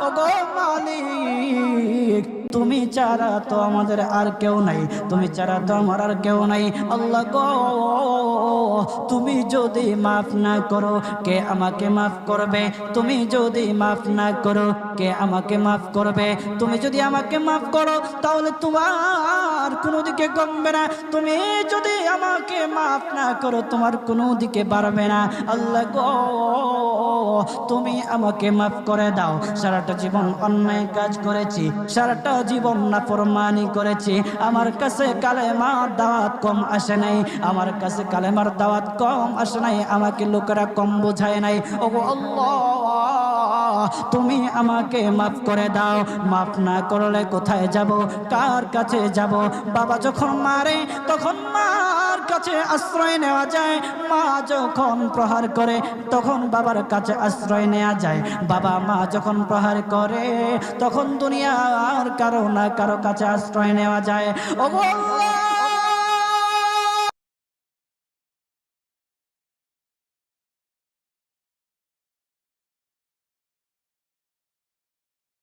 ওগো মালিক, তুমি ছাড়া তো আমাদের আর কেউ নাই, তুমি ছাড়া তো আমার আর কেউ নাই। আল্লাহ গো, তুমি যদি মাফ না করো কে আমাকে মাফ করবে? তুমি যদি মাফ না করো কে আমাকে মাফ করবে? তুমি যদি আমাকে মাফ করো তাহলে তোমার কোনো দিকে কমবে না, তুমি যদি আমাকে মাফ না করো তোমার কোনো দিকে বাড়বে না। আল্লাহ গো, তুমি আমাকে মাফ করে দাও। সারাটা জীবন অন্যায় কাজ করেছি, সারাটা জীবন নাফরমানি করেছি, আমার কাছে কালেমার দাওয়াত কম আসে নাই, আমার কাছে কালেমার দাওয়াত কম আসে নাই, আমাকে লোকেরা কম বোঝায় নাই। ওগো আল্লাহ, তুমি আমাকে মাফ করে দাও। মাফ না করলে কোথায় যাব, কার কাছে যাব? বাবা যখন মারে তখন মার কাছে আশ্রয় নেওয়া যায়, মা যখন প্রহার করে তখন বাবার কাছে আশ্রয় নেওয়া যায়, বাবা মা যখন প্রহার করে তখন দুনিয়ার কারো না কারো কাছে আশ্রয় নেওয়া যায়। ওগো আল্লাহ,